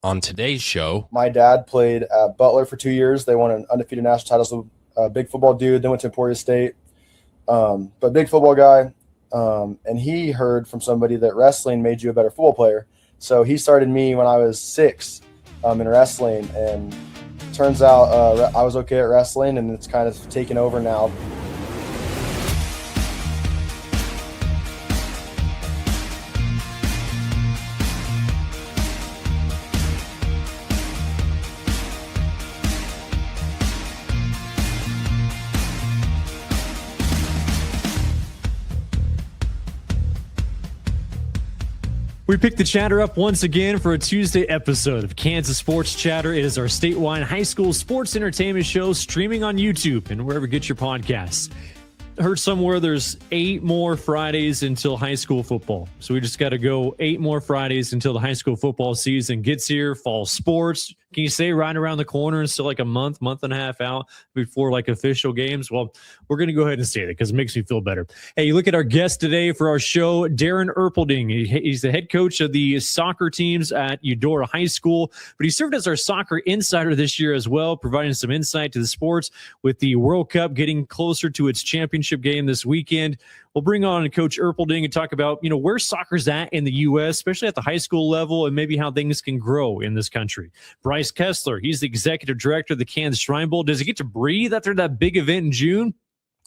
On today's show, my dad played at Butler for 2 years. They won an undefeated national title. So a big football dude. Then went to Emporia State. But big football guy. And he heard from somebody that wrestling made you a better football player. So he started me when I was 6 in wrestling. And turns out I was okay at wrestling, and it's kind of taken over now. We picked the chatter up once again for a Tuesday episode of Kansas Sports Chatter. It is our statewide high school sports entertainment show streaming on YouTube and wherever you get your podcasts. I heard somewhere there's 8 more Fridays until high school football. So we just got to go 8 more Fridays until the high school football season gets here. Fall sports. Can you say right around the corner and still like a month and a half out before like official games? Well, we're going to go ahead and say that because it makes me feel better. Hey, you look at our guest today for our show, Darren Erpelding. He's the head coach of the soccer teams at Eudora High School, but he served as our soccer insider this year as well, providing some insight to the sports with the World Cup getting closer to its championship game this weekend. We'll bring on Coach Erpelding and talk about, where soccer's at in the U.S., especially at the high school level, and maybe how things can grow in this country. Brice Kesler, he's the executive director of the Kansas Shrine Bowl. Does he get to breathe after that big event in June?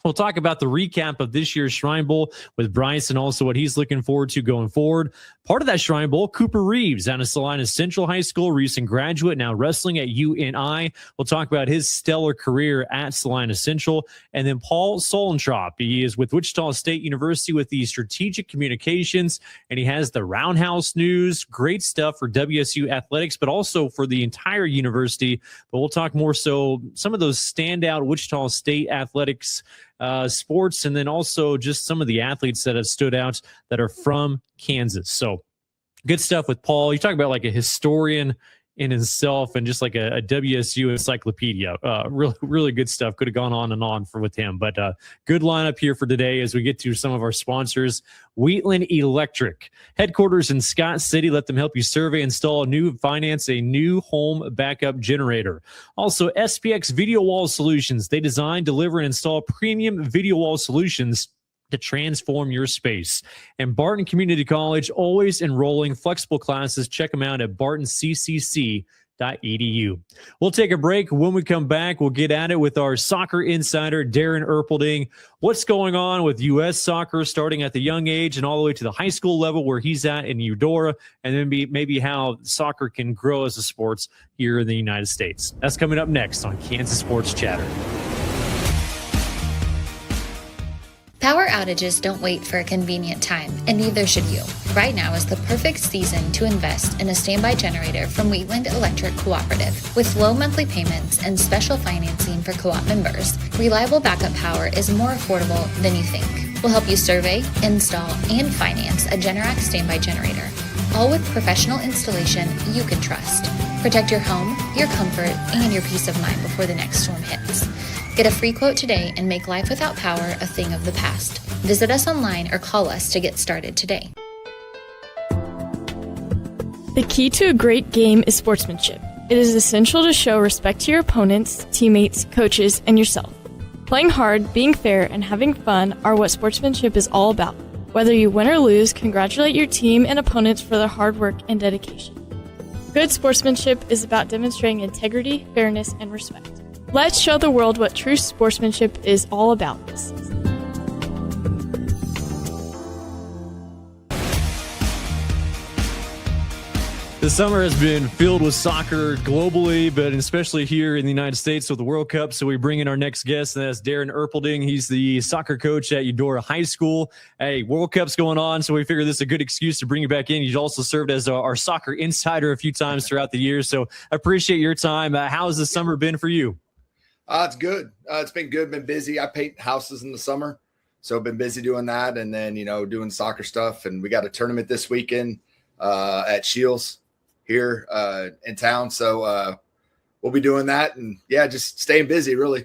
We'll talk about the recap of this year's Shrine Bowl with Brice and also what he's looking forward to going forward. Part of that Shrine Bowl, Cooper Reves out of Salina Central High School, recent graduate, now wrestling at UNI. We'll talk about his stellar career at Salina Central. And then Paul Suellentrop, he is with Wichita State University with the Strategic Communications, and he has the Roundhouse News. Great stuff for WSU athletics, but also for the entire university. But we'll talk more so some of those standout Wichita State athletics sports, and then also just some of the athletes that have stood out that are from Kansas. So good stuff with Paul. You talk about like a historian in himself and just like a WSU encyclopedia. Really good stuff. Could have gone on and on with him, but good lineup here for today as we get to some of our sponsors. Wheatland Electric, headquarters in Scott City. Let them help you survey, install, finance a new home backup generator. Also, SPX Video Wall Solutions. They design, deliver, and install premium video wall solutions to transform your space. And Barton Community College, always enrolling flexible classes. Check them out at bartonccc.edu. We'll take a break. When we come back, we'll get at it with our soccer insider, Darren Erpelding. What's going on with U.S. soccer starting at the young age and all the way to the high school level where he's at in Eudora, and then maybe how soccer can grow as a sports here in the United States. That's coming up next on Kansas Sports Chatter. Power outages don't wait for a convenient time, and neither should you. Right now is the perfect season to invest in a standby generator from Wheatland Electric Cooperative. With low monthly payments and special financing for co-op members, reliable backup power is more affordable than you think. We'll help you survey, install, and finance a Generac standby generator, all with professional installation you can trust. Protect your home, your comfort, and your peace of mind before the next storm hits. Get a free quote today and make life without power a thing of the past. Visit us online or call us to get started today. The key to a great game is sportsmanship. It is essential to show respect to your opponents, teammates, coaches, and yourself. Playing hard, being fair, and having fun are what sportsmanship is all about. Whether you win or lose, congratulate your team and opponents for their hard work and dedication. Good sportsmanship is about demonstrating integrity, fairness, and respect. Let's show the world what true sportsmanship is all about this season. The summer has been filled with soccer globally, but especially here in the United States with the World Cup. So we bring in our next guest, and that's Darren Erpelding. He's the soccer coach at Eudora High School. Hey, World Cup's going on, so we figured this is a good excuse to bring you back in. You've also served as our soccer insider a few times throughout the year, so I appreciate your time. How has the summer been for you? It's good. It's been good. Been busy. I paint houses in the summer, so I've been busy doing that, and then doing soccer stuff. And we got a tournament this weekend at Shields here in town, so we'll be doing that, and just staying busy. Really.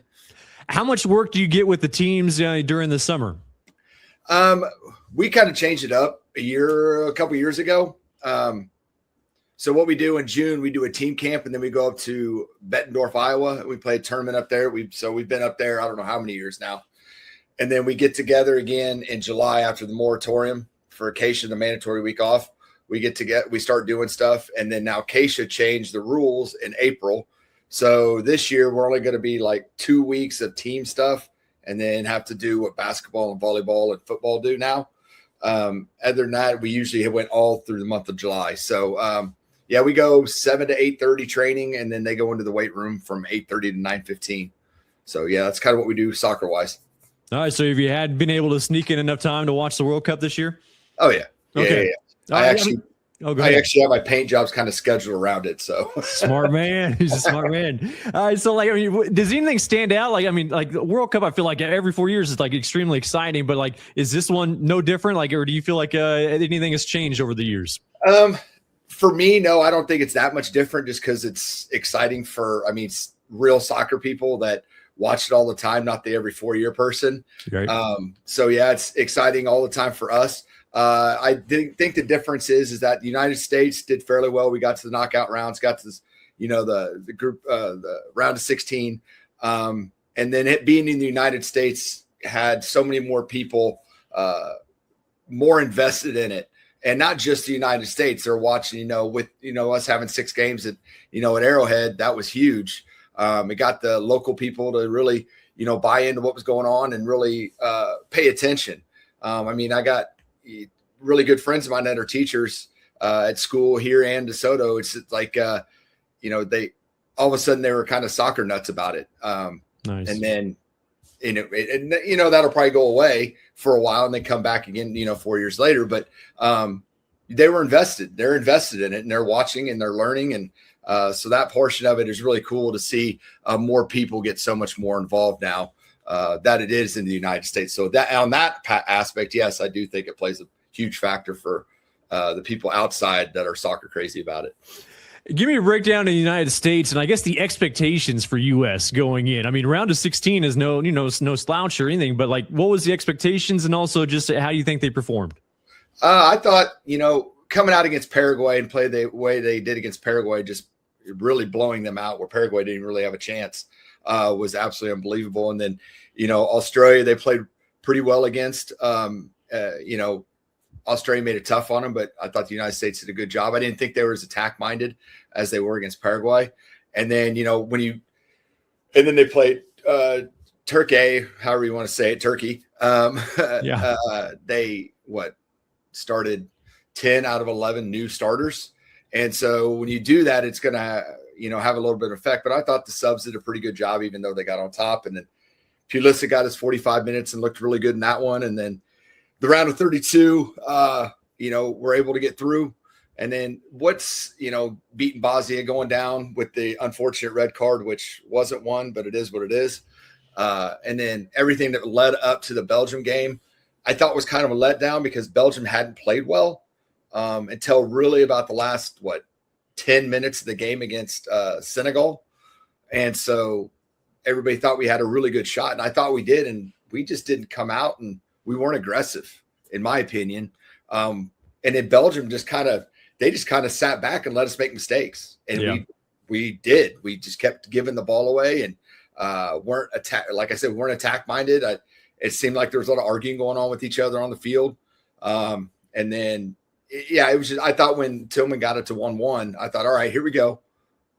How much work do you get with the teams during the summer? We kind of changed it up a couple years ago. So what we do in June, we do a team camp, and then we go up to Bettendorf, Iowa. We play a tournament up there. We've been up there, I don't know how many years now. And then we get together again in July after the moratorium for Acacia, the mandatory week off. We start doing stuff. And then now Acacia changed the rules in April. So this year we're only going to be like 2 weeks of team stuff and then have to do what basketball and volleyball and football do now. Other than that, we usually went all through the month of July. So, we go 7 to 8:30 training, and then they go into the weight room from 8:30 to 9:15. So, that's kind of what we do soccer-wise. All right, so have you been able to sneak in enough time to watch the World Cup this year? Oh, yeah. Okay. Yeah. I actually have my paint jobs kind of scheduled around it. So smart man. He's a smart man. All right. So does anything stand out? The World Cup, I feel like every 4 years is extremely exciting, but is this one no different? Or do you feel like anything has changed over the years? For me, no, I don't think it's that much different just because it's exciting for, real soccer people that watch it all the time, not the every 4 year person. Right. It's exciting all the time for us. I think the difference is that the United States did fairly well. We got to the knockout rounds, got to this, the group, the round of 16. And then it being in the United States had so many more people more invested in it. And not just the United States. They're watching, with, us having 6 games at Arrowhead, that was huge. It got the local people to really, buy into what was going on and really pay attention. I got really good friends of mine that are teachers at school here and DeSoto. It's like, they all of a sudden they were kind of soccer nuts about it. Nice. And then, that'll probably go away for a while and then come back again, 4 years later. But they were invested. They're invested in it and they're watching and they're learning. And so that portion of it is really cool to see more people get so much more involved now that it is in the United States. So that on that aspect, yes, I do think it plays a huge factor for the people outside that are soccer crazy about it. Give me a breakdown in the United States and I guess the expectations for U.S. going in. Round of 16 is no slouch or anything, but what was the expectations and also just how you think they performed? I thought, coming out against Paraguay and play the way they did against Paraguay, just really blowing them out where Paraguay didn't really have a chance was absolutely unbelievable. And then, Australia, they played pretty well against, Australia made it tough on them, but I thought the United States did a good job. I didn't think they were as attack-minded as they were against Paraguay. And then, and then they played Turkey, however you want to say it, Turkey. They started 10 out of 11 new starters. And so when you do that, it's going to, have a little bit of effect. But I thought the subs did a pretty good job, even though they got on top. And then Pulisic got his 45 minutes and looked really good in that one. And then the round of 32, we're able to get through. And then beating Bosnia going down with the unfortunate red card, which wasn't one, but it is what it is. And then everything that led up to the Belgium game, I thought was kind of a letdown because Belgium hadn't played well until really about the last, 10 minutes of the game against Senegal. And so everybody thought we had a really good shot. And I thought we did. And we just didn't come out and we weren't aggressive, in my opinion. And then Belgium just kind of sat back and let us make mistakes. And we did. We just kept giving the ball away and weren't attack minded. It seemed like there was a lot of arguing going on with each other on the field. And then, it was just, I thought when Tillman got it to 1-1, I thought, all right, here we go.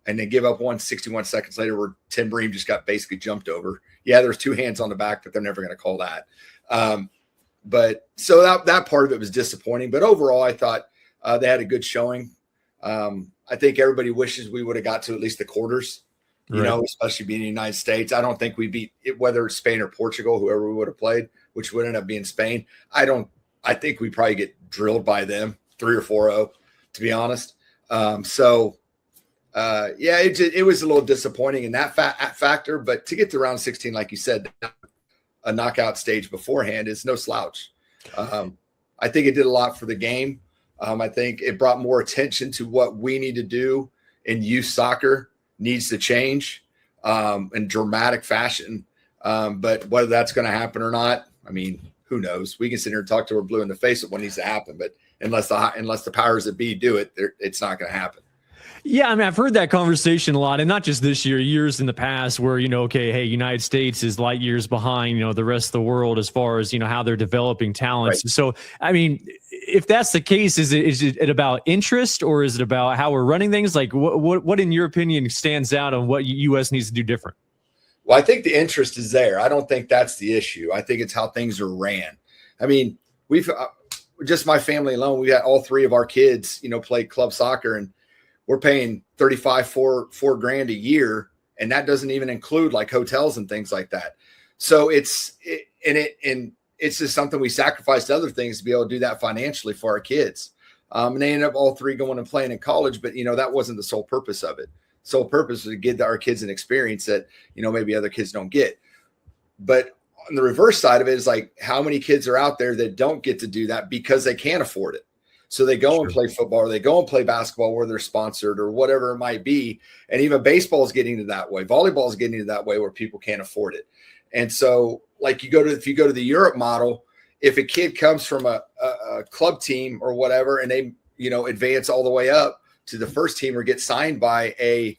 And then give up 61 seconds later where Tim Bream just got basically jumped over. Yeah, there's 2 hands on the back, but they're never going to call that. But so that part of it was disappointing. But overall, I thought they had a good showing. I think everybody wishes we would have got to at least the quarters, especially being in the United States. I don't think we beat it, whether it's Spain or Portugal, whoever we would have played, which would end up being Spain. I think we probably get drilled by them 3 or 4-0, to be honest. It was a little disappointing in that factor, but to get to round 16, like you said, a knockout stage beforehand is no slouch. I think it did a lot for the game. I think it brought more attention to what we need to do in youth soccer needs to change in dramatic fashion. But whether that's going to happen or not, who knows? We can sit here and talk to her blue in the face of what needs to happen, but unless the powers that be do it, it's not going to happen. Yeah, I mean, I've heard that conversation a lot, and not just this year, years in the past where, okay, hey, United States is light years behind, the rest of the world as far as, how they're developing talents. Right. So, I mean, if that's the case, is it about interest, or is it about how we're running things? Like what in your opinion stands out on what U.S. needs to do different? Well, I think the interest is there. I don't think that's the issue. I think it's how things are ran. I mean, we've just my family alone, we got all three of our kids, play club soccer, and we're paying $35,000 a year. And that doesn't even include like hotels and things like that. So it's just something we sacrificed other things to be able to do that financially for our kids. And they ended up all three going and playing in college, but that wasn't the sole purpose of it. Sole purpose was to give our kids an experience that, maybe other kids don't get. But on the reverse side of it is like how many kids are out there that don't get to do that because they can't afford it. So they go and play football, or they go and play basketball where they're sponsored or whatever it might be. And even baseball is getting to that way. Volleyball is getting to that way where people can't afford it. And so like if you go to the Europe model, if a kid comes from a club team or whatever, and they, advance all the way up to the first team or get signed by a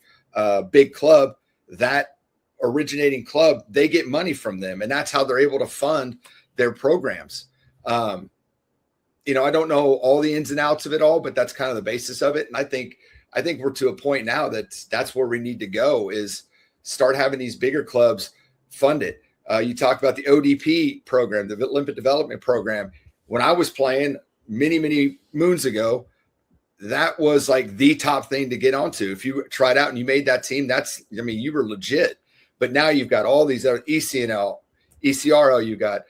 big club, that originating club, they get money from them. And that's how they're able to fund their programs. I don't know all the ins and outs of it all, but that's kind of the basis of it. And I think we're to a point now that's where we need to go, is start having these bigger clubs fund it. You talked about the ODP program, the Olympic Development Program. When I was playing many, many moons ago, that was like the top thing to get onto. If you tried out and you made that team, you were legit. But now you've got all these other ECNL, ECRL, you got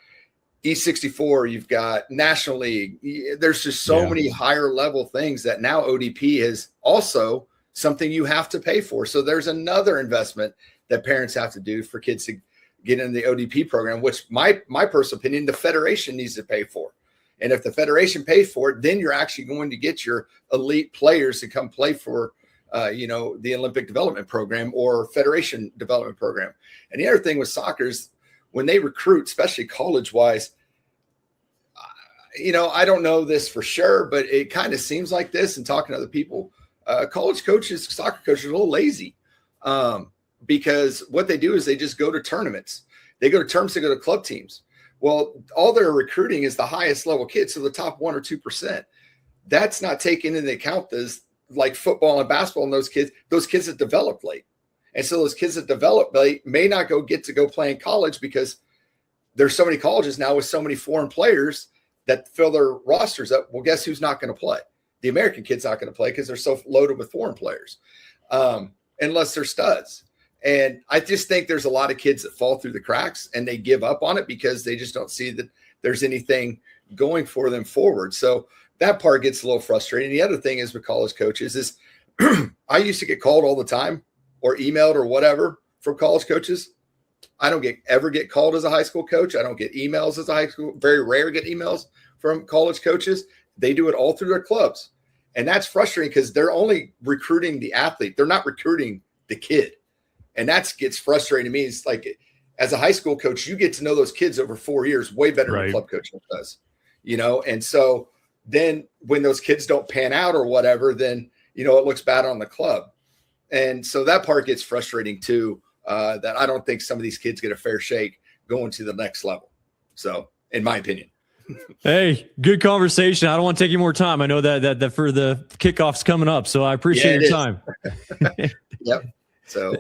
E64, you've got National League. There's just so many higher level things that now ODP is also something you have to pay for. So there's another investment that parents have to do for kids to get into the ODP program, which my personal opinion, the federation needs to pay for. And if the federation pays for it, then you're actually going to get your elite players to come play for, the Olympic Development Program or Federation Development Program. And the other thing with soccer is when they recruit, especially college-wise, I don't know this for sure, but it kind of seems like this, and talking to other people, college coaches, soccer coaches are a little lazy because what they do is they just go to tournaments. They go to tournaments, they go to club teams. Well, all they're recruiting is the highest level kids, so the top 1 or 2%. That's not taking into account those like football and basketball and those kids that develop late. And so those kids that develop late may not get to go play in college because there's so many colleges now with so many foreign players that fill their rosters up. Well, guess who's not going to play? The American kid's not going to play because they're so loaded with foreign players, unless they're studs. And I just think there's a lot of kids that fall through the cracks and they give up on it because they just don't see that there's anything going for them forward. So that part gets a little frustrating. The other thing is with college coaches is I used to get called all the time or emailed or whatever from college coaches. I don't ever get called as a high school coach. I don't get emails as a high school. Very rare get emails from college coaches. They do it all through their clubs. And that's frustrating because they're only recruiting the athlete. They're not recruiting the kid. And that gets frustrating to me. It's like, as a high school coach, you get to know those kids over 4 years way better than a club coach does, and so then when those kids don't pan out or whatever, then, it looks bad on the club. And so that part gets frustrating too, that I don't think some of these kids get a fair shake going to the next level. So in my opinion. Hey, good conversation. I don't want to take any more time. I know that for the kickoff's coming up, so I appreciate your time. Yep. So,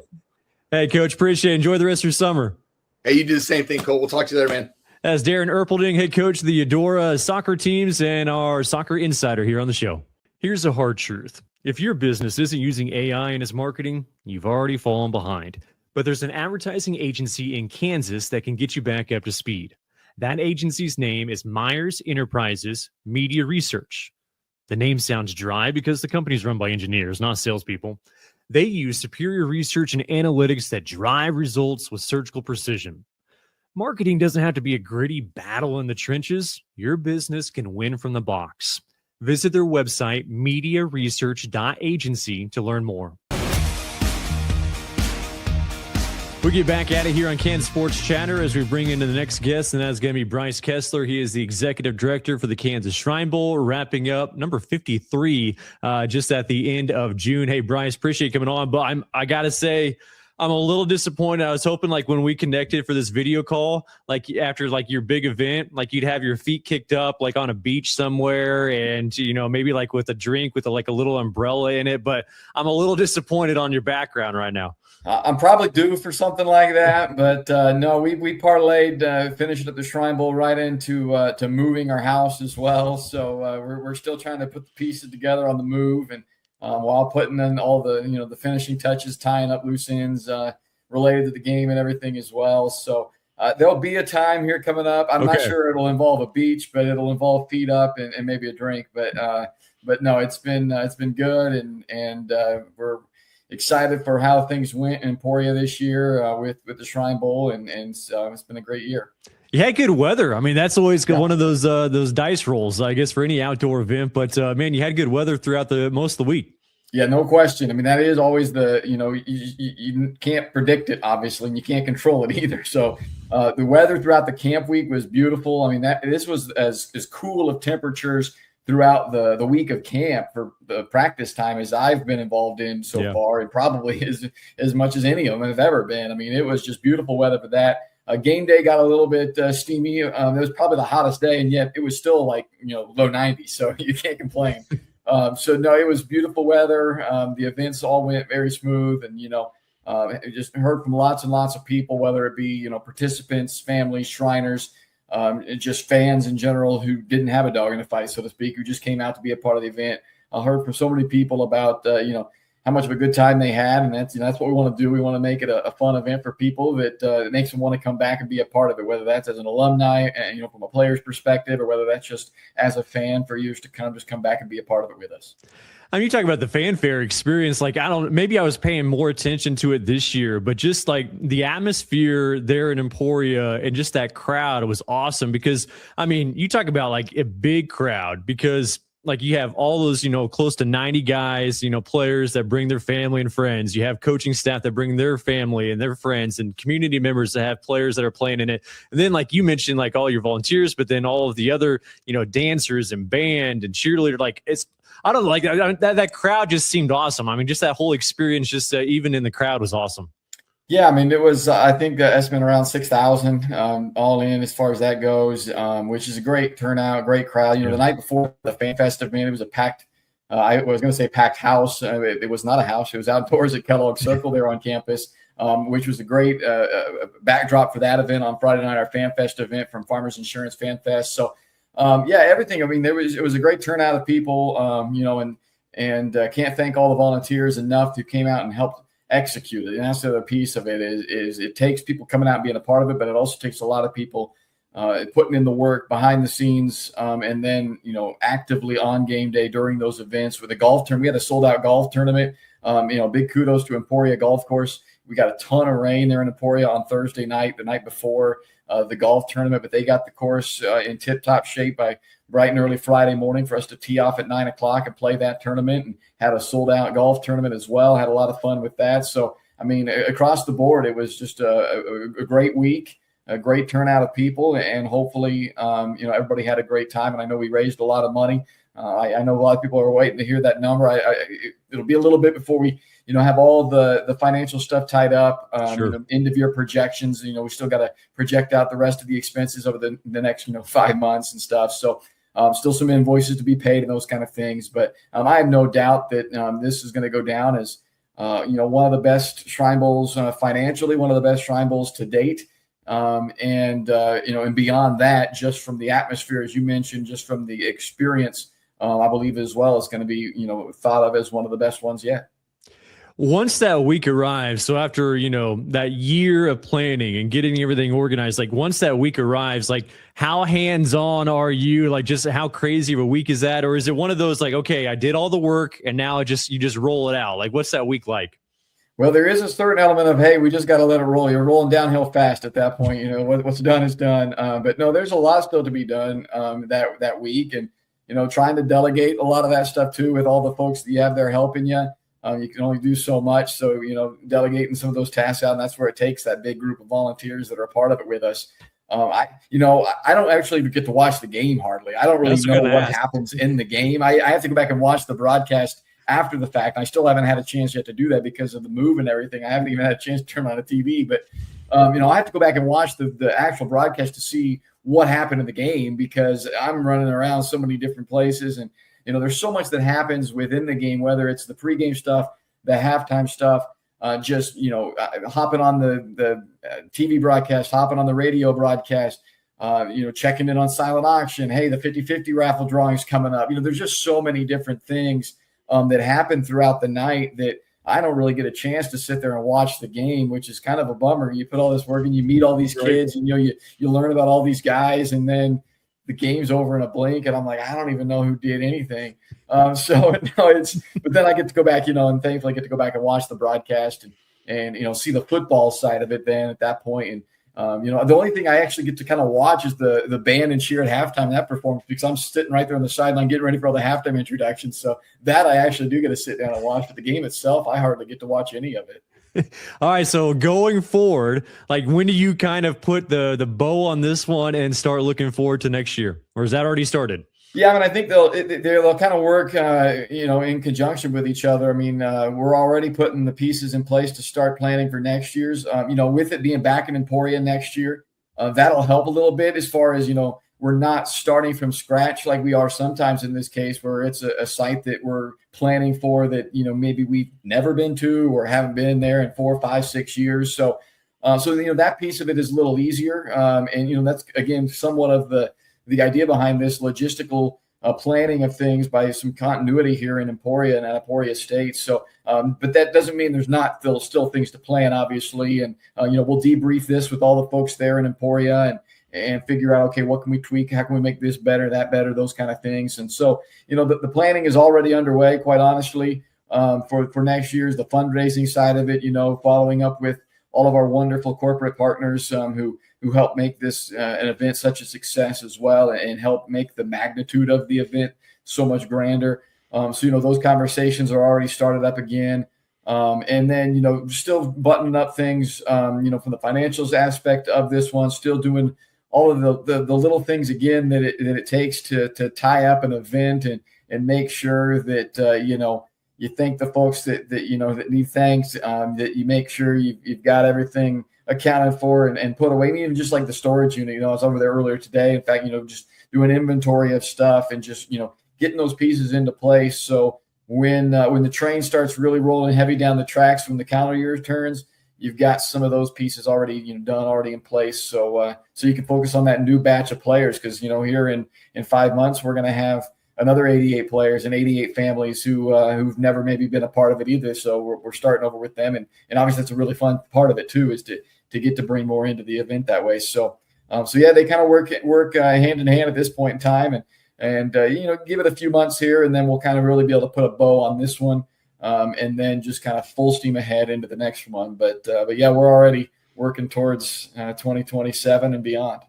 hey, Coach, appreciate it. Enjoy the rest of your summer. Hey, you do the same thing, Cole. We'll talk to you later, man. That's Darren Erpelding, head coach of the Eudora soccer teams and our soccer insider here on the show. Here's a hard truth. If your business isn't using AI in its marketing, you've already fallen behind. But there's an advertising agency in Kansas that can get you back up to speed. That agency's name is Meyers Enterprises Media Research. The name sounds dry because the company's run by engineers, not salespeople. They use superior research and analytics that drive results with surgical precision. Marketing doesn't have to be a gritty battle in the trenches. Your business can win from the box. Visit their website, mediaresearch.agency, to learn more. We get back at it here on Kansas Sports Chatter as we bring into the next guest, and that's going to be Brice Kesler. He is the executive director for the Kansas Shrine Bowl, wrapping up number 53 just at the end of June. Hey, Brice, appreciate you coming on, but I got to say, I'm a little disappointed. I was hoping like when we connected for this video call, like after like your big event, like you'd have your feet kicked up like on a beach somewhere and, you know, maybe like with a drink with like a little umbrella in it. But I'm a little disappointed on your background right now. I'm probably due for something like that, but no, we parlayed finishing up the Shrine Bowl right into to moving our house as well. So we're still trying to put the pieces together on the move, and while putting in all the the finishing touches, tying up loose ends related to the game and everything as well. So there'll be a time here coming up. I'm not sure it'll involve a beach, but it'll involve feet up and maybe a drink. But no, it's been good, and we're excited for how things went in Emporia this year with the Shrine Bowl, and it's been a great year. You had good weather. I mean, that's always one of those dice rolls, I guess, for any outdoor event. But man, you had good weather throughout most of the week. Yeah, no question. I mean, that is always you can't predict it, obviously, and you can't control it either. So the weather throughout the camp week was beautiful. I mean, this was as cool of temperatures throughout the week of camp for the practice time as I've been involved in so far, and probably as much as any of them have ever been. I mean, it was just beautiful weather for that. Game day got a little bit steamy. It was probably the hottest day, and yet it was still like low 90s, so you can't complain. So no, it was beautiful weather. The events all went very smooth, and just heard from lots and lots of people, whether it be participants, families, Shriners, just fans in general who didn't have a dog in the fight, so to speak, who just came out to be a part of the event. I heard from so many people about how much of a good time they had, and that's what we want to do. We want to make it a fun event for people that makes them want to come back and be a part of it, whether that's as an alumni, from a player's perspective, or whether that's just as a fan for years to come, just come back and be a part of it with us. I mean, you talk about the fanfare experience. Like, maybe I was paying more attention to it this year, but just like the atmosphere there in Emporia and just that crowd was awesome because, I mean, you talk about like a big crowd because like you have all those, close to 90 guys, players that bring their family and friends. You have coaching staff that bring their family and their friends and community members that have players that are playing in it. And then like you mentioned, like all your volunteers, but then all of the other, dancers and band and cheerleader, like I don't know, like that crowd just seemed awesome. I mean, just that whole experience, just even in the crowd was awesome. Yeah, I mean, it was, I think it's been around 6,000 all in as far as that goes, which is a great turnout, great crowd. The night before the Fan Fest event, it was a packed, I was going to say packed house. It was not a house. It was outdoors at Kellogg Circle there on campus, which was a great backdrop for that event on Friday night, our Fan Fest event from Farmers Insurance Fan Fest. So, everything. I mean, it was a great turnout of people, and can't thank all the volunteers enough who came out and helped execute it. And that's the other piece of it is it takes people coming out and being a part of it, but it also takes a lot of people putting in the work behind the scenes, and then actively on game day during those events. With the golf tournament, we had a sold out golf tournament. Big kudos to Emporia Golf Course. We got a ton of rain there in Emporia on Thursday night, the night before the golf tournament, but they got the course in tip-top shape by bright and early Friday morning for us to tee off at 9:00 and play that tournament, and had a sold-out golf tournament as well. Had a lot of fun with that. So, I mean, across the board, it was just a great week, a great turnout of people, and hopefully, everybody had a great time. And I know we raised a lot of money. I know a lot of people are waiting to hear that number. It'll be a little bit before we have all the financial stuff tied up, Sure. End of year projections. We still got to project out the rest of the expenses over the next 5 months and stuff. So still some invoices to be paid and those kind of things. But I have no doubt that this is going to go down as one of the best Shrine Bowls financially, one of the best Shrine Bowls to date. And beyond that, just from the atmosphere, as you mentioned, just from the experience, I believe as well, it's going to be thought of as one of the best ones yet. Once that week arrives, so after, that year of planning and getting everything organized, like once that week arrives, like how hands-on are you? Like just how crazy of a week is that? Or is it one of those like, okay, I did all the work and now you just roll it out? Like what's that week like? Well, there is a certain element of, hey, we just got to let it roll. You're rolling downhill fast at that point. What's done is done. But no, there's a lot still to be done that week. And, trying to delegate a lot of that stuff too with all the folks that you have there helping you. You can only do so much. So, delegating some of those tasks out, and that's where it takes that big group of volunteers that are a part of it with us. I don't actually get to watch the game hardly. I don't really know what happens in the game. I have to go back and watch the broadcast after the fact. I still haven't had a chance yet to do that because of the move and everything. I haven't even had a chance to turn on a TV, but I have to go back and watch the actual broadcast to see what happened in the game because I'm running around so many different places. And, there's so much that happens within the game, whether it's the pregame stuff, the halftime stuff, hopping on the TV broadcast, hopping on the radio broadcast, checking in on silent auction. Hey, the 50-50 raffle drawing is coming up. There's just so many different things that happen throughout the night that I don't really get a chance to sit there and watch the game, which is kind of a bummer. You put all this work and you meet all these kids and, you learn about all these guys, and then the game's over in a blink. And I'm like, I don't even know who did anything. But then I get to go back, and thankfully I get to go back and watch the broadcast and see the football side of it then at that point. And, the only thing I actually get to kind of watch is the band and cheer at halftime, that performance, because I'm sitting right there on the sideline getting ready for all the halftime introductions. So that I actually do get to sit down and watch. But the game itself, I hardly get to watch any of it. All right, so going forward, when do you kind of put the bow on this one and start looking forward to next year? Or is that already started? Yeah, I think they'll kind of work, in conjunction with each other. I mean, we're already putting the pieces in place to start planning for next year's. With it being back in Emporia next year, that'll help a little bit as far as we're not starting from scratch like we are sometimes in this case, where it's a site that we're planning for that maybe we've never been to or haven't been there in 4, 5, 6 years. So that piece of it is a little easier, and that's again somewhat of the idea behind this logistical planning of things by some continuity here in Emporia and at Emporia State. So, but that doesn't mean there's not still things to plan, obviously. And, we'll debrief this with all the folks there in Emporia and figure out, okay, what can we tweak? How can we make this better, that better, those kind of things. And so, the planning is already underway, quite honestly, for next year's, the fundraising side of it, following up with all of our wonderful corporate partners who help make this an event such a success as well, and help make the magnitude of the event so much grander. So those conversations are already started up again. And then, still buttoning up things, from the financials aspect of this one, still doing all of the little things again that it takes to tie up an event and make sure that, you thank the folks that need thanks, that you make sure you've got everything accounted for and put away. Even just like the storage unit, I was over there earlier today. In fact, just doing inventory of stuff and just, getting those pieces into place. So when the train starts really rolling heavy down the tracks from the calendar year turns, you've got some of those pieces already, done, already in place. So you can focus on that new batch of players. Cause here in 5 months, we're going to have another 88 players and 88 families who've never maybe been a part of it either. So we're starting over with them. And obviously that's a really fun part of it too, is to get to bring more into the event that way. So yeah, they kind of work hand in hand at this point in time, and give it a few months here, and then we'll kind of really be able to put a bow on this one, and then just kind of full steam ahead into the next one. But yeah, we're already working towards 2027 and beyond.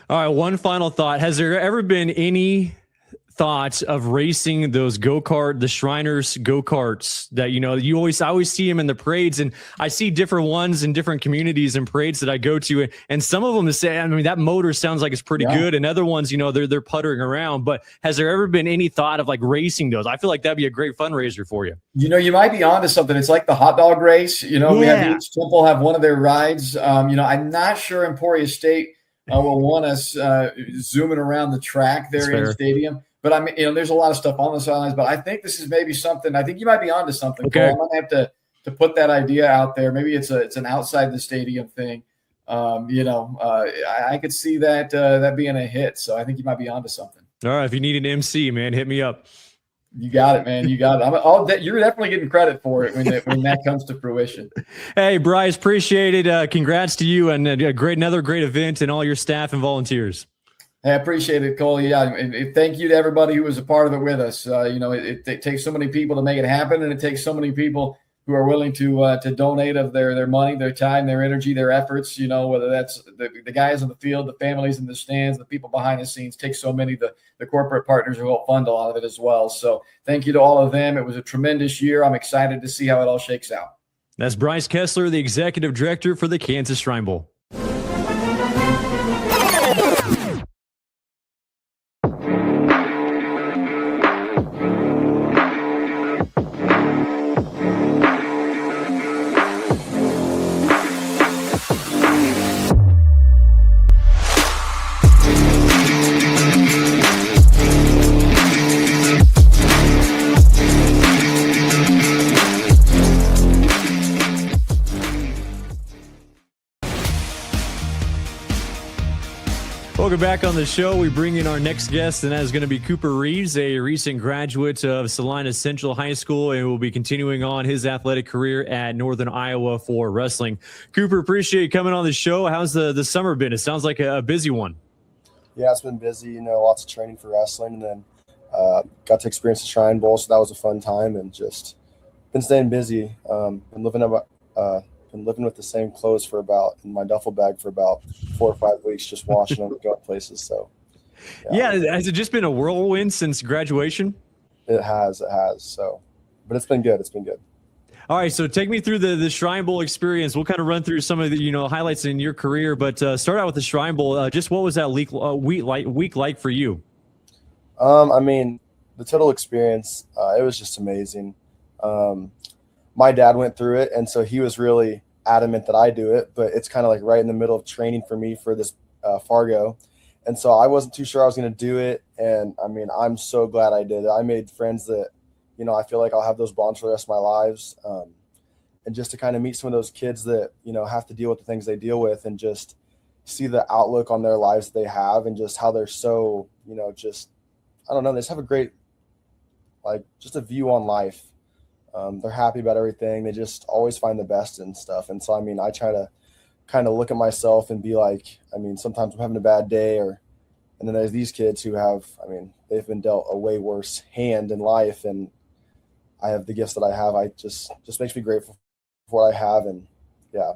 All right, one final thought: has there ever been any thoughts of racing those the Shriners go-karts that, I always see them in the parades, and I see different ones in different communities and parades that I go to. And some of them say, that motor sounds like it's pretty good. And other ones, they're puttering around, but has there ever been any thought of racing those? I feel like that'd be a great fundraiser for you. You might be onto something. It's like the hot dog race, we have each temple have one of their rides. I'm not sure Emporia State will want us zooming around the track there in the stadium. But there's a lot of stuff on the sidelines. But I think this is maybe something. I think you might be onto something. Okay. Cole. I'm gonna have to put that idea out there. Maybe it's an outside the stadium thing. I could see that being a hit. So I think you might be onto something. All right, if you need an MC, man, hit me up. You got it, man. You got it. You're definitely getting credit for it when that comes to fruition. Hey, Brice, appreciate it. Congrats to you and another great event and all your staff and volunteers. Hey, I appreciate it, Cole. Yeah, and thank you to everybody who was a part of it with us. It takes so many people to make it happen, and it takes so many people who are willing to donate of their money, their time, their energy, their efforts. Whether that's the guys on the field, the families in the stands, the people behind the scenes, take so many the corporate partners who help fund a lot of it as well. So thank you to all of them. It was a tremendous year. I'm excited to see how it all shakes out. That's Brice Kesler, the executive director for the Kansas Shrine Bowl. Welcome back on the show. We bring in our next guest, and that is going to be Cooper Reves, a recent graduate of Salina Central High School, and will be continuing on his athletic career at Northern Iowa for wrestling. Cooper, appreciate you coming on the show. How's the summer been? It sounds like a busy one. Yeah, it's been busy. Lots of training for wrestling, and then got to experience the Shrine Bowl, so that was a fun time, and just been staying busy. Been living with the same clothes in my duffel bag for about 4 or 5 weeks, just washing them and going places. So, yeah. Has it just been a whirlwind since graduation? It has. So, but it's been good. All right, so take me through the Shrine Bowl experience. We'll kind of run through some of the highlights in your career, but start out with the Shrine Bowl. Just what was that week like for you? The total experience, it was just amazing. My dad went through it, and so he was really adamant that I do it, but it's kind of like right in the middle of training for me for this Fargo. And so I wasn't too sure I was going to do it. And I'm so glad I did it. I made friends that, I feel like I'll have those bonds for the rest of my lives. And just to kind of meet some of those kids that, have to deal with the things they deal with, and just see the outlook on their lives that they have, and just how they're so, I don't know, they just have a great, just a view on life. They're happy about everything. They just always find the best and stuff. And so, I try to kind of look at myself and be like, sometimes I'm having a bad day, and then there's these kids who have, they've been dealt a way worse hand in life, and I have the gifts that I have. I just makes me grateful for what I have. And yeah.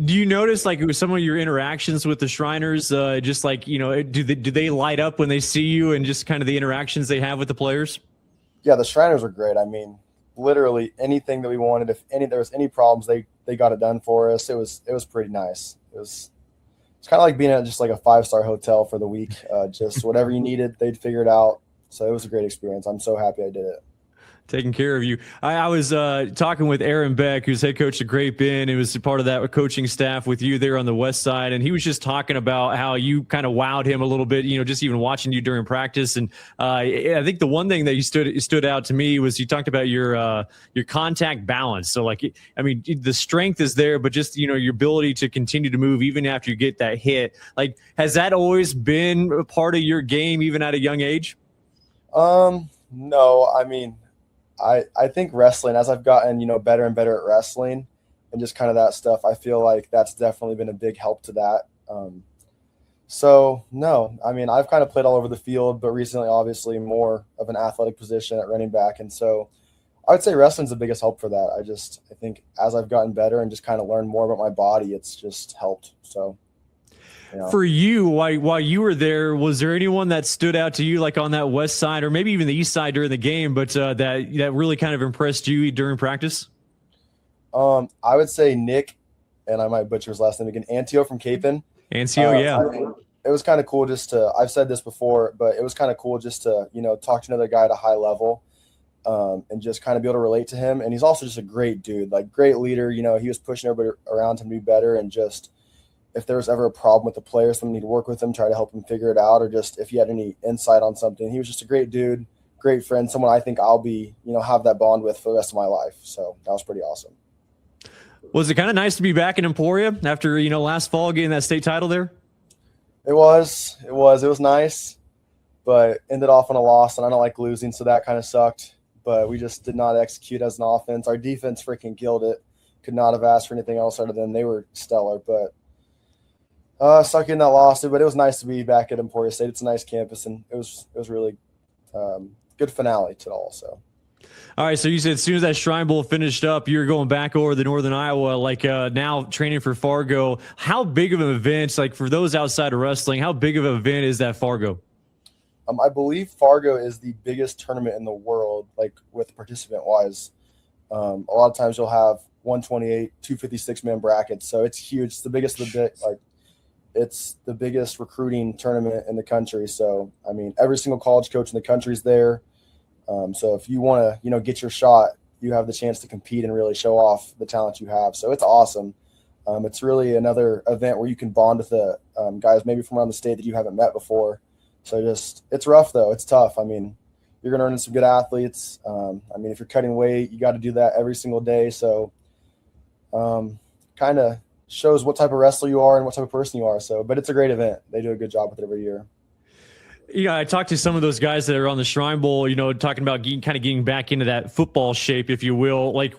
Do you notice, with some of your interactions with the Shriners, do they light up when they see you, and just kind of the interactions they have with the players? Yeah, the Shriners are great. Literally anything that we wanted, if there was any problems, they got it done for us. It was pretty nice. It's kind of like being at just like a 5-star hotel for the week. Just whatever you needed, they'd figure it out. So it was a great experience. I'm so happy I did it. Taking care of you. I was talking with Aaron Beck, who's head coach at Great Bend. It was part of that coaching staff with you there on the west side, and he was just talking about how you kind of wowed him a little bit, just even watching you during practice. And I think the one thing that stood out to me was you talked about your contact balance. So the strength is there, but just your ability to continue to move even after you get that hit. Has that always been a part of your game, even at a young age? No, I think wrestling, as I've gotten, better and better at wrestling and just kind of that stuff, I feel like that's definitely been a big help to that. So no, I've kind of played all over the field, but recently, obviously, more of an athletic position at running back. And so I would say wrestling's the biggest help for that. I think as I've gotten better and just kind of learned more about my body, it's just helped. So. For you, while you were there, was there anyone that stood out to you, on that west side or maybe even the east side during the game, but that really kind of impressed you during practice? I would say Nick, and I might butcher his last name again, Antio from Capon. Antio, yeah. It was kind of cool I've said this before, but it was kind of cool just to, talk to another guy at a high level and just kind of be able to relate to him. And he's also just a great dude, great leader. He was pushing everybody around to be better, and just, if there was ever a problem with the player, someone need to work with him, try to help him figure it out, or just if he had any insight on something. He was just a great dude, great friend, someone I think I'll be, have that bond with for the rest of my life. So that was pretty awesome. Was it kind of nice to be back in Emporia after, last fall getting that state title there? It was nice, but ended off on a loss, and I don't like losing, so that kind of sucked. But we just did not execute as an offense. Our defense freaking killed it. Could not have asked for anything else other than they were stellar, but stuck in that loss, but it was nice to be back at Emporia State. It's a nice campus, and it was really good finale to it all. So, All right, so you said as soon as that Shrine Bowl finished up, you're going back over to Northern Iowa, now training for Fargo. How big of an event, like for those outside of wrestling, how big of an event is that Fargo? I believe Fargo is the biggest tournament in the world, like with participant-wise. A lot of times you'll have 128, 256-man brackets, so it's huge. It's the biggest of the bit, it's the biggest recruiting tournament in the country. So, I mean, every single college coach in the country is there. So if you want to, get your shot, you have the chance to compete and really show off the talent you have. So it's awesome. It's really another event where you can bond with the guys maybe from around the state that you haven't met before. So it's rough though. It's tough. I mean, you're going to run into some good athletes. If you're cutting weight, you got to do that every single day. So kind of shows what type of wrestler you are and what type of person you are. So, but it's a great event. They do a good job with it every year. Yeah, I talked to some of those guys that are on the Shrine Bowl, talking about getting back into that football shape, if you will. Like,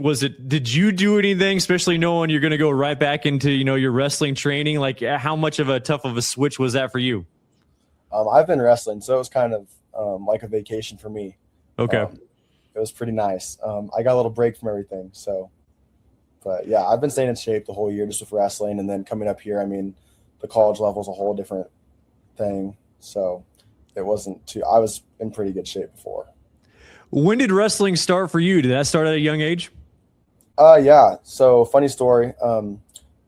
did you do anything, especially knowing you're going to go right back into, your wrestling training? Like, how much of a tough of a switch was that for you? I've been wrestling, so it was kind of like a vacation for me. Okay. It was pretty nice. I got a little break from everything. So, but yeah, I've been staying in shape the whole year just with wrestling. And then coming up here, the college level is a whole different thing. So, it wasn't I was in pretty good shape before. When did wrestling start for you? Did that start at a young age? Yeah. So funny story.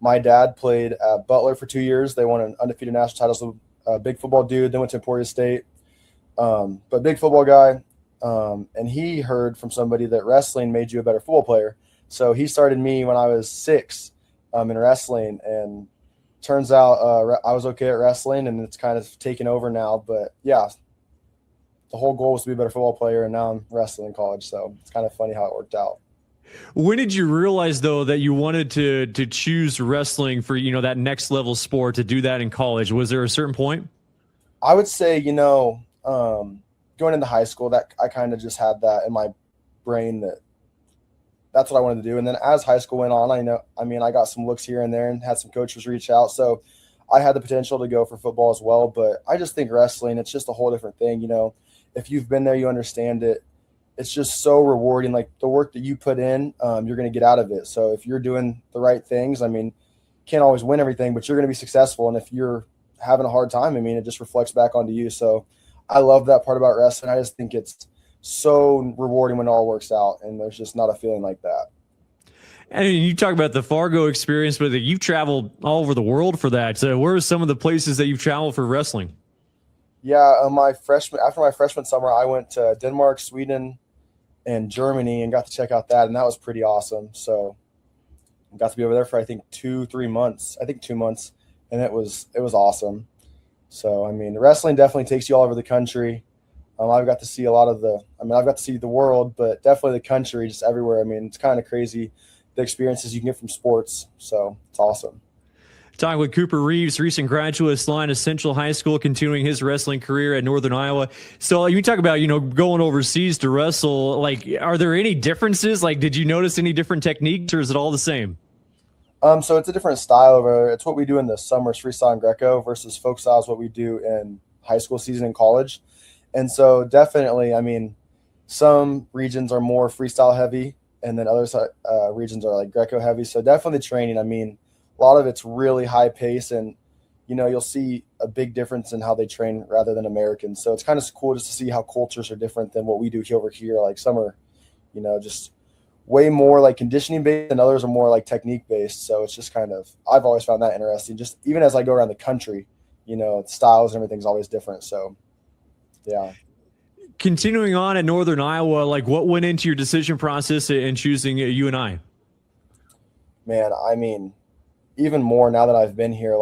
My dad played at Butler for 2 years. They won an undefeated national title. So a big football dude. Then went to Emporia State. But big football guy. And he heard from somebody that wrestling made you a better football player. So he started me when I was 6 in wrestling, and turns out I was okay at wrestling, and it's kind of taken over now. But yeah, the whole goal was to be a better football player, and now I'm wrestling in college. So it's kind of funny how it worked out. When did you realize, though, that you wanted to choose wrestling for, that next level sport, to do that in college? Was there a certain point? I would say, going into high school, that I kind of just had that in my brain that's what I wanted to do. And then as high school went on, I got some looks here and there and had some coaches reach out. So I had the potential to go for football as well. But I just think wrestling, it's just a whole different thing. If you've been there, you understand it. It's just so rewarding. Like the work that you put in, you're going to get out of it. So if you're doing the right things, can't always win everything, but you're going to be successful. And if you're having a hard time, it just reflects back onto you. So I love that part about wrestling. I just think it's so rewarding when it all works out, and there's just not a feeling like that. And you talk about the Fargo experience, but you've traveled all over the world for that. So where are some of the places that you've traveled for wrestling? Yeah, after my freshman summer, I went to Denmark, Sweden, and Germany, and got to check out that, and that was pretty awesome. So I got to be over there for I think 2-3 months. I think 2 months, and it was awesome. So wrestling definitely takes you all over the country. I've got to see a lot of I've got to see the world, but definitely the country, just everywhere. It's kind of crazy, the experiences you can get from sports. So it's awesome. Talking with Cooper Reves, recent graduate of Salina Central High School, continuing his wrestling career at Northern Iowa. So you talk about, going overseas to wrestle. Like, are there any differences? Like, did you notice any different techniques, or is it all the same? So it's a different style over there. It's what we do in the summers, freestyle and Greco, versus folk style is what we do in high school season and college. And so definitely, some regions are more freestyle heavy, and then other regions are like Greco heavy. So definitely training. A lot of it's really high pace, and, you'll see a big difference in how they train rather than Americans. So it's kind of cool just to see how cultures are different than what we do over here. Like some are, just way more like conditioning based, and others are more like technique based. So it's just I've always found that interesting. Just even as I go around the country, styles and everything's always different. So yeah. Continuing on at Northern Iowa, like what went into your decision process in choosing UNI? Man, even more now that I've been here,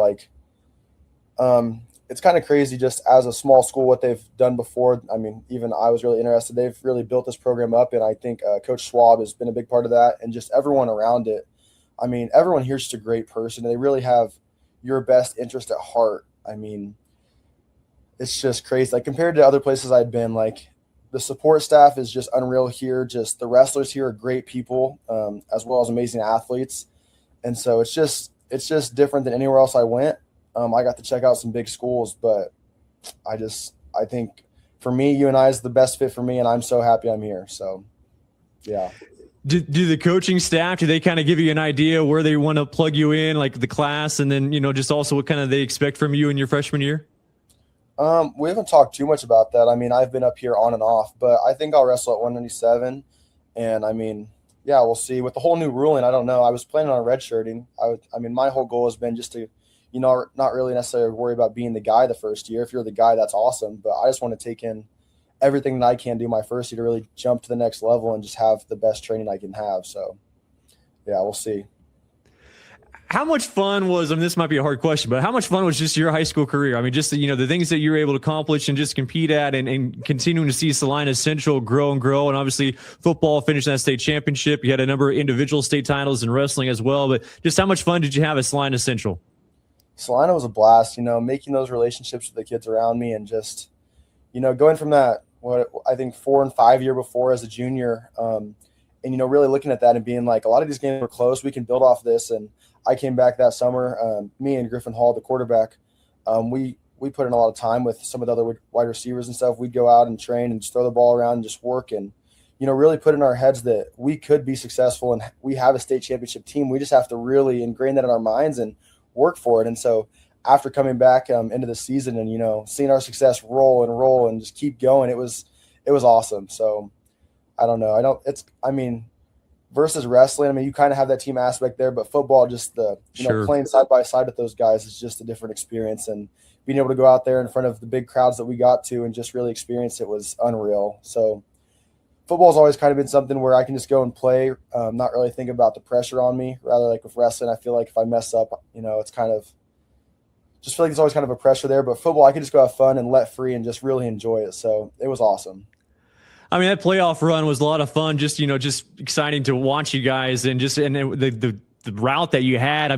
it's kind of crazy just as a small school what they've done before. Even I was really interested. They've really built this program up, and I think Coach Schwab has been a big part of that, and just everyone around it. Everyone here's just a great person. They really have your best interest at heart. It's just crazy. Like compared to other places I've been, the support staff is just unreal here. Just the wrestlers here are great people, as well as amazing athletes. And so it's just different than anywhere else I went. I got to check out some big schools, but I think for me, UNI is the best fit for me, and I'm so happy I'm here. So yeah. Do the coaching staff, do they kind of give you an idea where they want to plug you in, like the class, and then, just also what kind of they expect from you in your freshman year? We haven't talked too much about that. I mean, I've been up here on and off, but I think I'll wrestle at 197. And I mean, yeah, we'll see. With the whole new ruling, I don't know. I was planning on redshirting. I mean, my whole goal has been just to, not really necessarily worry about being the guy the first year. If you're the guy, that's awesome. But I just want to take in everything that I can do my first year to really jump to the next level and just have the best training I can have. So, yeah, we'll see. How much fun was, this might be a hard question, but how much fun was just your high school career? I mean, just, the things that you were able to accomplish and just compete at, and continuing to see Salina Central grow and grow. And obviously football, finishing that state championship. You had a number of individual state titles in wrestling as well, but just how much fun did you have at Salina Central? Salina was a blast, making those relationships with the kids around me, and just, going from that, what I think 4 and 5 year before as a junior, and, really looking at that and being like, a lot of these games were close. We can build off this. And I came back that summer, me and Griffin Hall, the quarterback, we put in a lot of time with some of the other wide receivers and stuff. We'd go out and train and just throw the ball around and just work, and, really put in our heads that we could be successful and we have a state championship team. We just have to really ingrain that in our minds and work for it. And so after coming back into the season and, seeing our success roll and just keep going, it was awesome. So I don't know. Versus wrestling, you kind of have that team aspect there, but football, just the, playing side by side with those guys is just a different experience. And being able to go out there in front of the big crowds that we got to and just really experience it was unreal. So football's always kind of been something where I can just go and play, not really think about the pressure on me. Rather, like with wrestling, I feel like if I mess up, it's kind of just feel like there's always kind of a pressure there. But football, I could just go have fun and let free and just really enjoy it. So it was awesome. That playoff run was a lot of fun. Just, just exciting to watch you guys, and the route that you had.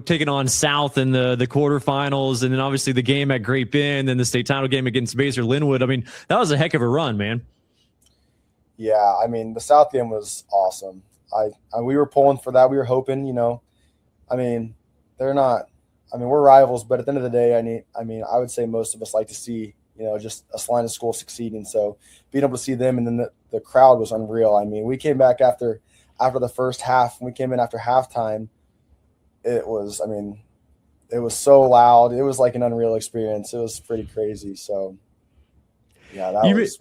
Taking on South in the quarterfinals, and then obviously the game at Great Bend, and the state title game against Baser Linwood. That was a heck of a run, man. Yeah, the South game was awesome. We were pulling for that. We were hoping, they're not. We're rivals, but at the end of the day, I would say most of us like to see, just a Salina school succeeding. So being able to see them, and then the crowd was unreal. We came back after the first half, and we came in after halftime. It was so loud. It was like an unreal experience. It was pretty crazy. So yeah, that was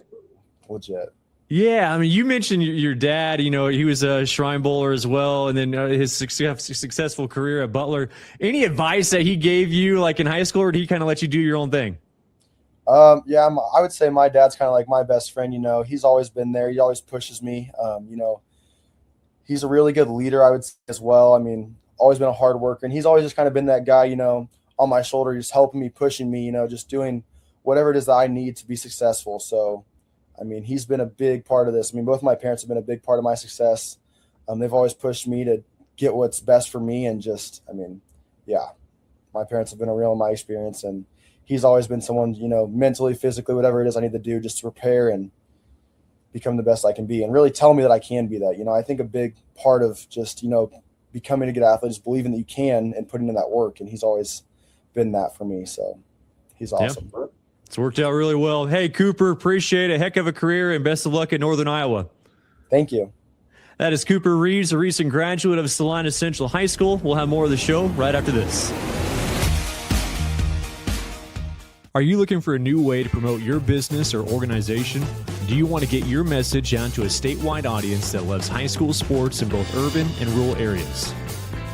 legit. Yeah, you mentioned your dad. He was a Shrine Bowler as well, and then his successful career at Butler. Any advice that he gave you, like in high school, or did he kind of let you do your own thing? Yeah, I would say my dad's kind of like my best friend. He's always been there. He always pushes me. He's a really good leader, I would say, as well. Always been a hard worker, and he's always just kind of been that guy, on my shoulder, just helping me, pushing me, just doing whatever it is that I need to be successful. So, he's been a big part of this. Both my parents have been a big part of my success. They've always pushed me to get what's best for me, and just, yeah, my parents have been a real in my experience, and he's always been someone, mentally, physically, whatever it is I need to do just to prepare and become the best I can be, and really tell me that I can be that. I think a big part of just, becoming a good athlete is believing that you can and putting in that work. And he's always been that for me. So he's awesome. Yeah. It's worked out really well. Hey, Cooper, appreciate it. Heck of a career, and best of luck at Northern Iowa. Thank you. That is Cooper Reves, a recent graduate of Salina Central High School. We'll have more of the show right after this. Are you looking for a new way to promote your business or organization? Do you want to get your message out to a statewide audience that loves high school sports in both urban and rural areas?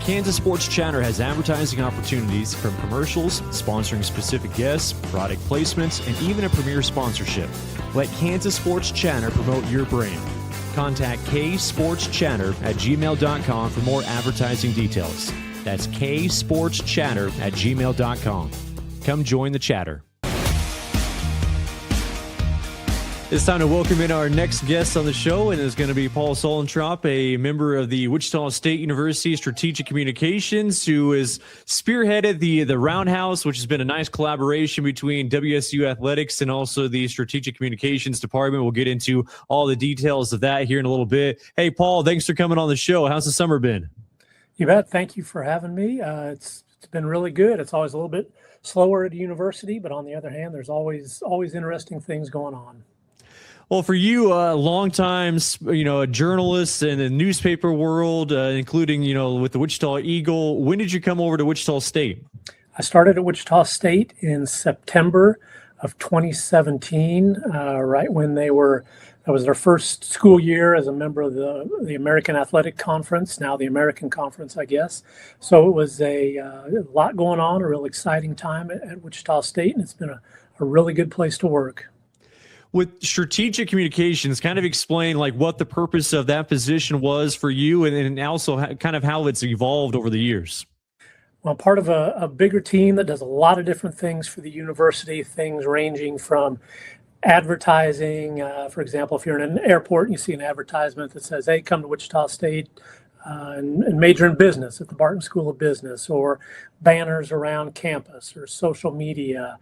Kansas Sports Chatter has advertising opportunities from commercials, sponsoring specific guests, product placements, and even a premier sponsorship. Let Kansas Sports Chatter promote your brand. Contact ksportschatter@gmail.com for more advertising details. That's ksportschatter@gmail.com. Come join the chatter. It's time to welcome in our next guest on the show, and it's going to be Paul Suellentrop, a member of the Wichita State University Strategic Communications, who has spearheaded the Roundhouse, which has been a nice collaboration between WSU Athletics and also the Strategic Communications Department. We'll get into all the details of that here in a little bit. Hey, Paul, thanks for coming on the show. How's the summer been? You bet. Thank you for having me. It's been really good. It's always a little bit slower at a university, but on the other hand, there's always interesting things going on. Well, for you, long time, a journalist in the newspaper world, including, with the Wichita Eagle, when did you come over to Wichita State? I started at Wichita State in September of 2017, right when that was their first school year as a member of the American Athletic Conference, now the American Conference, I guess. So it was a lot going on, a real exciting time at Wichita State, and it's been a really good place to work. With strategic communications, kind of explain like what the purpose of that position was for you, and also kind of how it's evolved over the years. Well, part of a bigger team that does a lot of different things for the university, things ranging from advertising. For example, if you're in an airport and you see an advertisement that says, hey, come to Wichita State and major in business at the Barton School of Business, or banners around campus, or social media.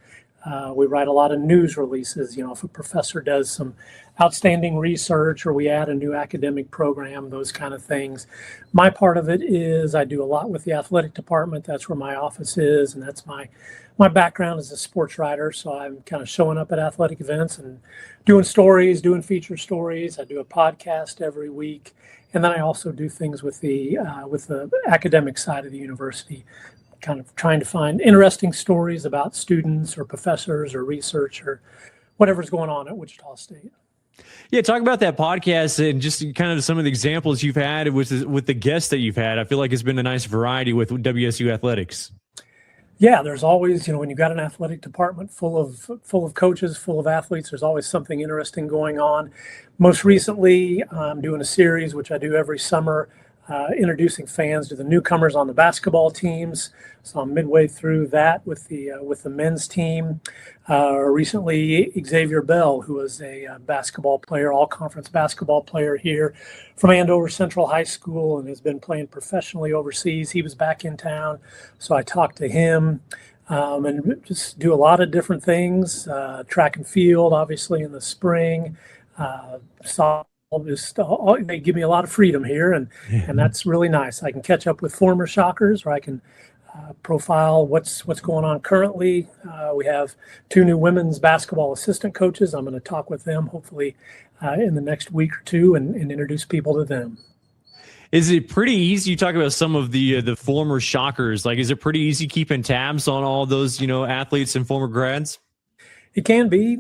We write a lot of news releases. If a professor does some outstanding research or we add a new academic program, those kind of things. My part of it is I do a lot with the athletic department. That's where my office is, and that's my background as a sports writer. So I'm kind of showing up at athletic events and doing stories, doing feature stories. I do a podcast every week, and then I also do things with the academic side of the university, kind of trying to find interesting stories about students or professors or research or whatever's going on at Wichita State. Yeah, talk about that podcast and just kind of some of the examples you've had with the guests that you've had. I feel like it's been a nice variety with WSU athletics. Yeah, there's always, when you've got an athletic department full of coaches, full of athletes, there's always something interesting going on. Most recently, I'm doing a series, which I do every summer, introducing fans to the newcomers on the basketball teams. So I'm midway through that with the men's team. Recently, Xavier Bell, who was a basketball player, all-conference basketball player here from Andover Central High School, and has been playing professionally overseas. He was back in town, so I talked to him and just do a lot of different things. Track and field, obviously, in the spring. They give me a lot of freedom here, and that's really nice. I can catch up with former Shockers, or I can profile what's going on currently. We have 2 new women's basketball assistant coaches. I'm going to talk with them hopefully in the next week or two and introduce people to them. Is it pretty easy? You talk about some of the former Shockers. Like, is it pretty easy keeping tabs on all those athletes and former grads? It can be,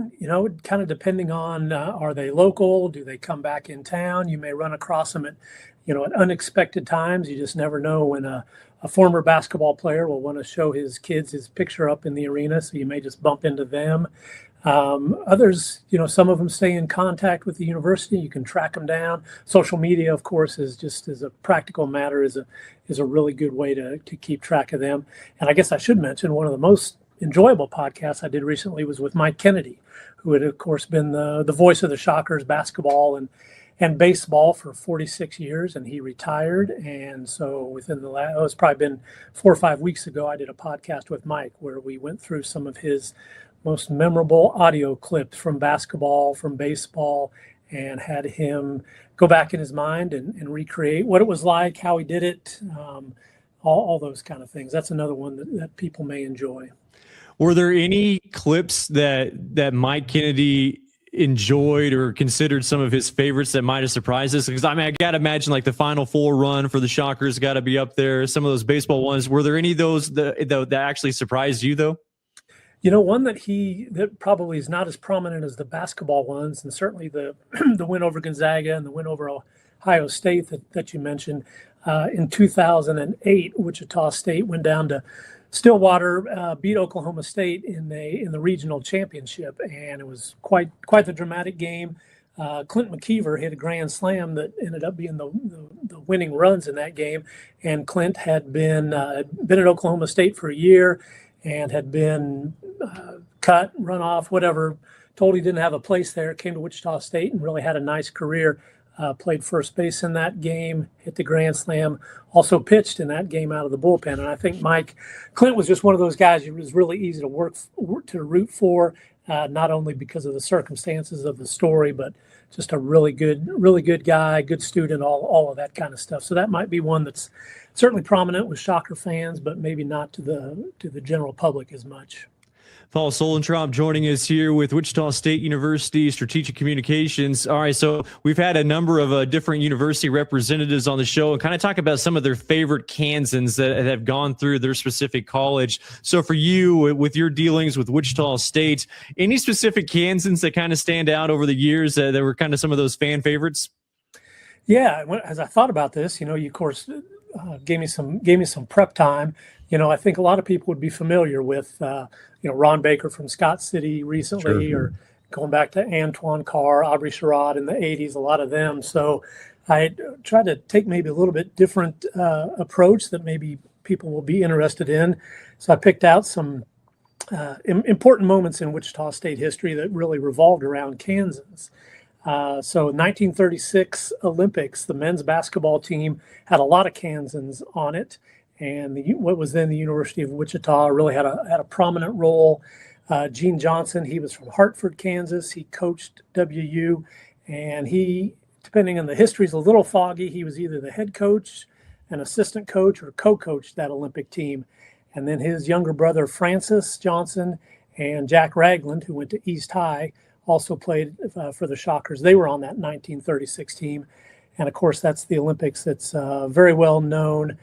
kind of depending on are they local? Do they come back in town? You may run across them at unexpected times. You just never know when a former basketball player will want to show his kids his picture up in the arena, so you may just bump into them. Others, some of them stay in contact with the university. You can track them down. Social media, of course, is just as a practical matter is a really good way to keep track of them. And I guess I should mention one of the most enjoyable podcasts I did recently was with Mike Kennedy, who had, of course, been the voice of the Shockers basketball and baseball for 46 years, and he retired. And so within it's probably been 4 or 5 weeks ago, I did a podcast with Mike where we went through some of his most memorable audio clips from basketball, from baseball, and had him go back in his mind and recreate what it was like, how he did it, all those kind of things. That's another one that people may enjoy. Were there any clips that Mike Kennedy enjoyed or considered some of his favorites that might have surprised us? Because I got to imagine like the Final Four run for the Shockers got to be up there. Some of those baseball ones. Were there any of those that actually surprised you though? One that probably is not as prominent as the basketball ones, and certainly the win over Gonzaga and the win over Ohio State that you mentioned. In 2008, Wichita State went down to Stillwater, beat Oklahoma State in the regional championship, and it was quite the dramatic game. Clint McKeever hit a grand slam that ended up being the winning runs in that game, and Clint had been at Oklahoma State for a year and had been cut, run off, whatever, told he didn't have a place there, came to Wichita State and really had a nice career. Played first base in that game, hit the grand slam, also pitched in that game out of the bullpen. And I think Clint was just one of those guys who was really easy to root for, not only because of the circumstances of the story, but just a really good guy, good student, all of that kind of stuff. So that might be one that's certainly prominent with Shocker fans, but maybe not to the general public as much. Paul Suellentrop joining us here with Wichita State University Strategic Communications. All right, so we've had a number of different university representatives on the show and kind of talk about some of their favorite Kansans that have gone through their specific college. So for you, with your dealings with Wichita State, any specific Kansans that kind of stand out over the years that were kind of some of those fan favorites? Yeah, as I thought about this, you of course gave me some prep time. I think a lot of people would be familiar with, Ron Baker from Scott City recently, or going back to Antoine Carr, Aubrey Sherrod in the 80s, a lot of them. So I tried to take maybe a little bit different approach that maybe people will be interested in. So I picked out some important moments in Wichita State history that really revolved around Kansas. So 1936 Olympics, the men's basketball team had a lot of Kansans on it. And what was then the University of Wichita really had a prominent role. Gene Johnson, he was from Hartford, Kansas. He coached WU, and he, depending on the history, is a little foggy. He was either the head coach, an assistant coach, or co-coached that Olympic team. And then his younger brother, Francis Johnson, and Jack Ragland, who went to East High, also played for the Shockers. They were on that 1936 team. And, of course, that's the Olympics that's very well known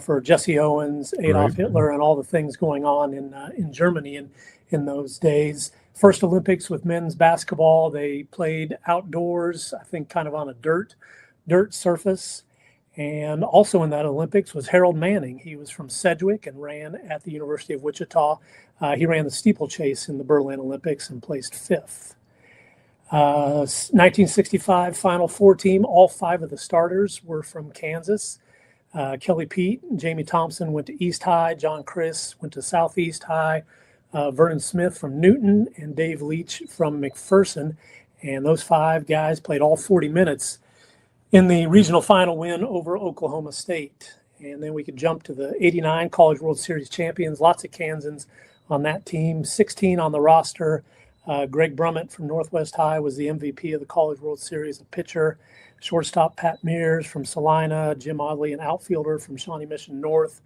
for Jesse Owens, Adolf Hitler, and all the things going on in Germany in those days. First Olympics with men's basketball, they played outdoors, I think kind of on a dirt surface. And also in that Olympics was Harold Manning. He was from Sedgwick and ran at the University of Wichita. He ran the steeplechase in the Berlin Olympics and placed fifth. 1965 Final Four team, all five of the starters were from Kansas. Kelly Pete and Jamie Thompson went to East High. John Criss went to Southeast High. Vernon Smith from Newton and Dave Leach from McPherson. And those five guys played all 40 minutes in the regional final win over Oklahoma State. And then we could jump to the 89 College World Series champions. Lots of Kansans on that team, 16 on the roster. Greg Brummett from Northwest High was the MVP of the College World Series, a pitcher. Shortstop Pat Mears from Salina, Jim Audley, an outfielder from Shawnee Mission North.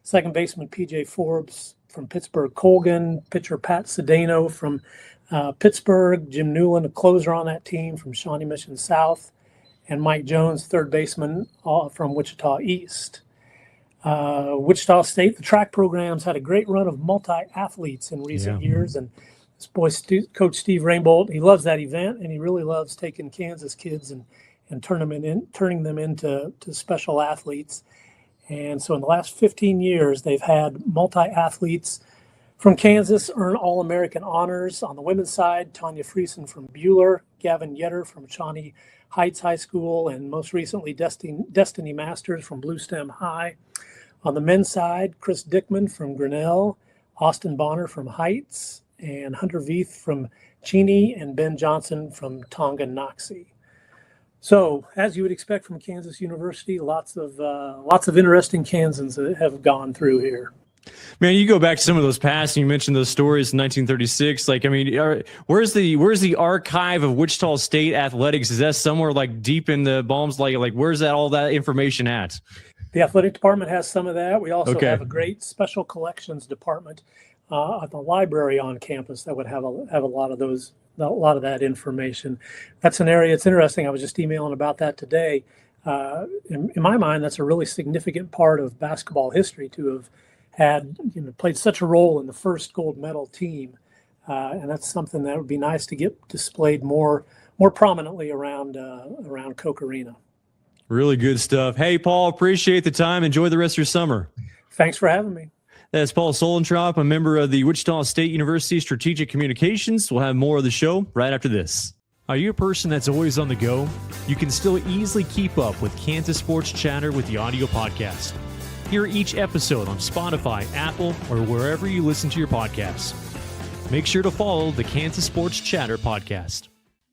Second baseman P.J. Forbes from Pittsburgh Colgan, pitcher Pat Sedano from Pittsburgh, Jim Newland, a closer on that team from Shawnee Mission South, and Mike Jones, third baseman from Wichita East. Wichita State, the track programs had a great run of multi-athletes in recent years, and this boy, Coach Steve Rainbolt, he loves that event, and he really loves taking Kansas kids and turning them into special athletes. And so in the last 15 years, they've had multi-athletes from Kansas earn All-American honors. On the women's side, Tanya Friesen from Buhler, Gavin Yetter from Shawnee Heights High School, and most recently Destiny Masters from Blue Stem High. On the men's side, Chris Dickman from Grinnell, Austin Bonner from Heights, and Hunter Veith from Cheney, and Ben Johnson from Tonganoxie. So, as you would expect from Kansas University, lots of interesting Kansans that have gone through here. Man, you go back to some of those past, and you mentioned those stories in 1936. Like, I mean, where's the archive of Wichita State athletics? Is that somewhere like deep in the bombs? Like where's all that information at? The athletic department has some of that. We also have a great special collections department at the library on campus that would have a lot of that information. That's an area. It's interesting. I was just emailing about that today. In my mind, that's a really significant part of basketball history to have had, played such a role in the first gold medal team, and that's something that would be nice to get displayed more prominently around Koch Arena. Really good stuff. Hey, Paul, appreciate the time. Enjoy the rest of your summer. Thanks for having me. That's Paul Suellentrop, a member of the Wichita State University Strategic Communications. We'll have more of the show right after this. Are you a person that's always on the go? You can still easily keep up with Kansas Sports Chatter with the audio podcast. Hear each episode on Spotify, Apple, or wherever you listen to your podcasts. Make sure to follow the Kansas Sports Chatter podcast.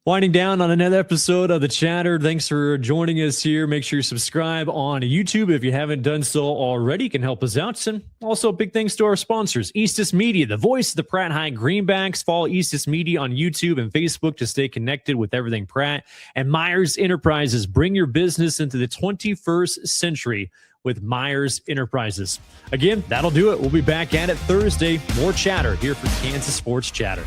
Winding down on another episode of the Chatter. Thanks for joining us here. Make sure you subscribe on YouTube if you haven't done so already. You can help us out. And also, big thanks to our sponsors, Eastis Media, the voice of the Pratt High Greenbacks. Follow Eastis Media on YouTube and Facebook to stay connected with everything Pratt. And Meyers Enterprises, bring your business into the 21st century with Meyers Enterprises. Again, that'll do it. We'll be back at it Thursday. More chatter here for Kansas Sports Chatter.